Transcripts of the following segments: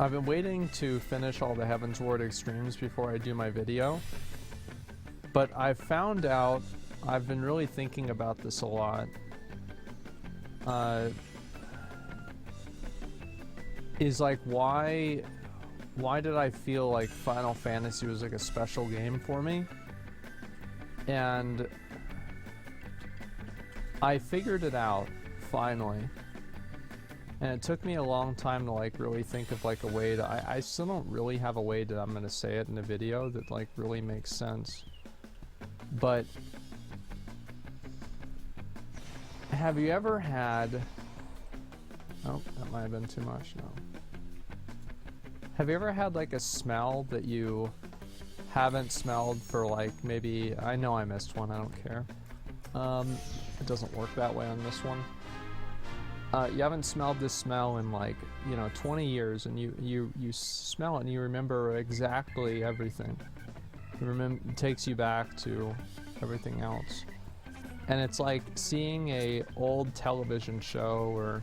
I've been waiting to finish all the Heavensward extremes before I do my video, but I've found out, I've been really thinking about this a lot, is like why did I feel like Final Fantasy was like a special game for me? And I figured it out, finally. And it took me a long time to like really think of like a way to, I still don't really have a way that I'm gonna say it in a video that like really makes sense. But have you ever had, oh, that might have been too much, no. Have you ever had like a smell that you haven't smelled for like maybe, I know I missed one, I don't care. It doesn't work that way on this one. You haven't smelled this smell in like, 20 years, and you smell it and you remember exactly everything. It takes you back to everything else. And it's like seeing a old television show or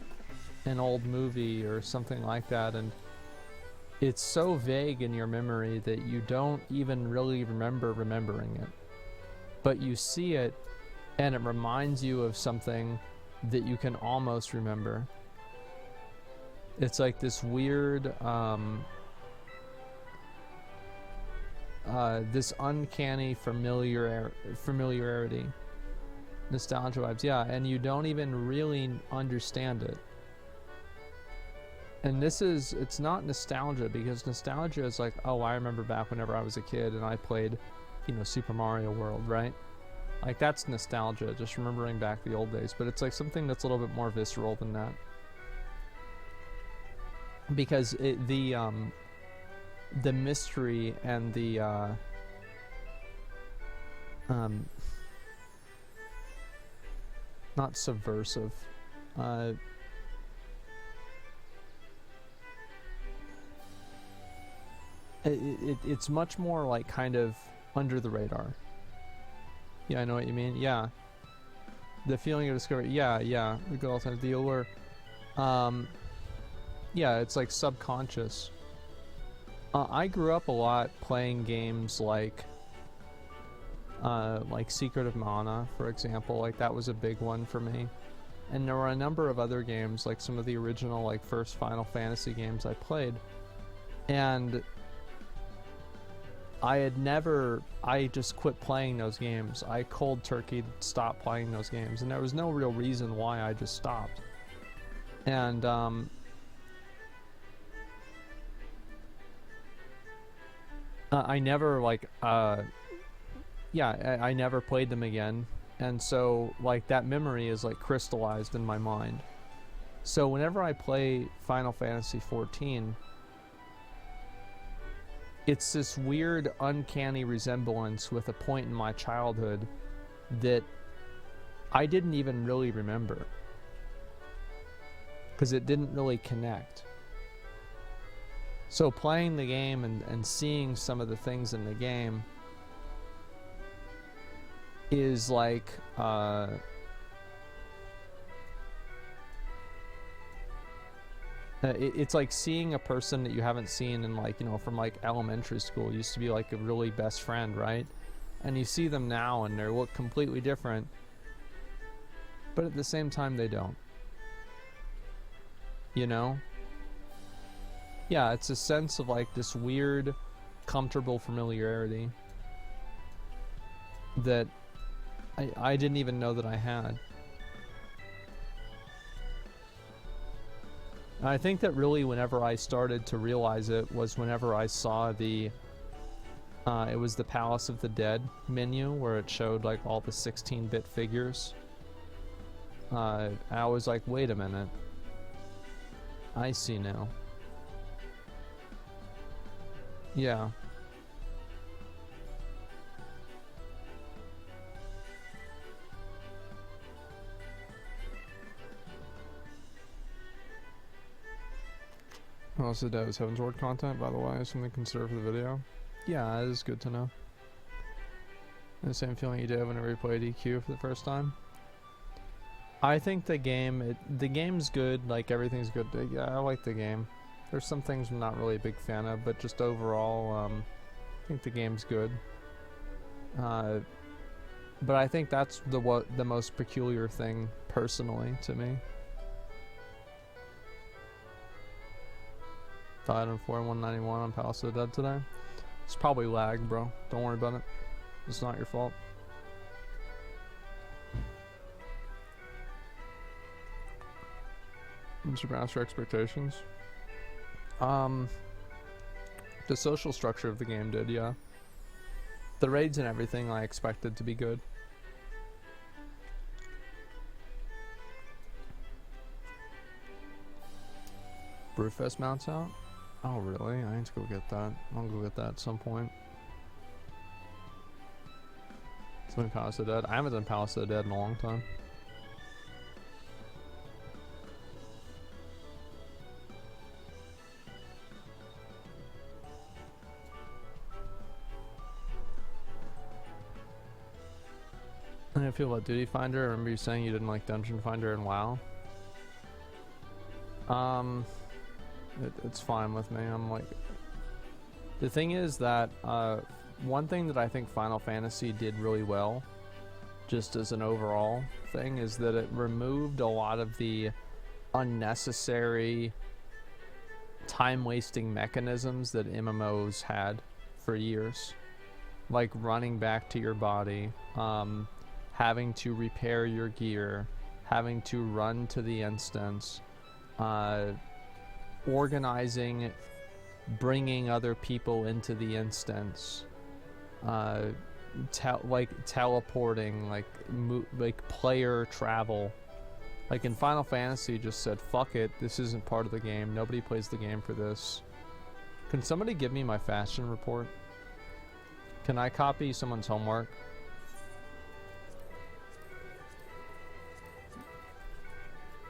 an old movie or something like that, and it's so vague in your memory that you don't even really remember remembering it. But you see it and it reminds you of something that you can almost remember. It's like this weird, this uncanny familiarity. Nostalgia vibes, yeah, and you don't even really understand it. And it's not nostalgia, because nostalgia is like, oh, I remember back whenever I was a kid and I played, Super Mario World, right? Like, that's nostalgia, just remembering back the old days. But it's like something that's a little bit more visceral than that. Because the mystery and the, not subversive, it's much more like kind of under the radar. Yeah, I know what you mean. Yeah, the feeling of discovery. Yeah, the good old times. The allure. Yeah, it's like subconscious. I grew up a lot playing games like Secret of Mana, for example. Like, that was a big one for me. And there were a number of other games, like some of the original like first Final Fantasy games I played, and I just quit playing those games. I cold turkey stopped playing those games, and there was no real reason why, I just stopped. And I never I never played them again, and so like that memory is like crystallized in my mind. So whenever I play Final Fantasy 14, it's this weird, uncanny resemblance with a point in my childhood that I didn't even really remember, because it didn't really connect. So playing the game and seeing some of the things in the game is like, it's like seeing a person that you haven't seen in like, from like elementary school. Used to be like a really best friend, right? And you see them now and they look completely different, but at the same time they don't. Yeah, it's a sense of like this weird, comfortable familiarity that I didn't even know that I had. I think that really whenever I started to realize it was whenever I saw the it was the Palace of the Dead menu, where it showed like all the 16-bit figures. I was like, wait a minute, I see now. Yeah. Also, that was Heavensward content, by the way, something to consider for the video. Yeah, it is good to know. The same feeling you did whenever you played EQ for the first time. I think the game's good, like everything's good. Yeah, I like the game. There's some things I'm not really a big fan of, but just overall, I think the game's good. But I think that's the most peculiar thing personally to me. 504 and 191 on Palace of the Dead today. It's probably lag, bro. Don't worry about it. It's not your fault. Surpass your expectations. The social structure of the game did, yeah. The raids and everything I expected to be good. Brewfest mounts out? Oh really? I need to go get that. I'll go get that at some point. Something Palace of the Dead. I haven't done Palace of the Dead in a long time. How do you feel about Duty Finder? I remember you saying you didn't like Dungeon Finder in WoW. It's fine with me. I'm like, the thing is that one thing that I think Final Fantasy did really well, just as an overall thing, is that it removed a lot of the unnecessary time-wasting mechanisms that MMOs had for years, like running back to your body, having to repair your gear, having to run to the instance, organizing, bringing other people into the instance, like teleporting, like player travel. Like in Final Fantasy just said, fuck it, this isn't part of the game, nobody plays the game for this. Can somebody give me my fashion report? Can I copy someone's homework?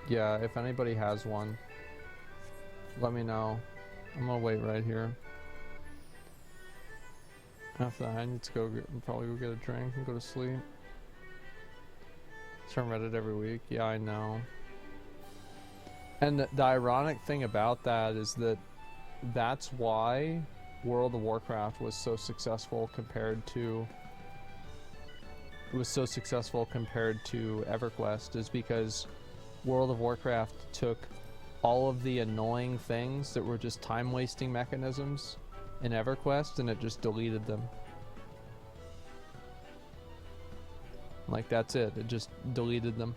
Yeah, if anybody has one, let me know. I'm gonna wait right here. After that, I need to probably go get a drink and go to sleep. Turn Reddit every week. Yeah, I know. And the ironic thing about that is that that's why World of Warcraft was so successful compared to EverQuest, is because World of Warcraft took all of the annoying things that were just time-wasting mechanisms in EverQuest and it just deleted them. Like, that's it. It just deleted them.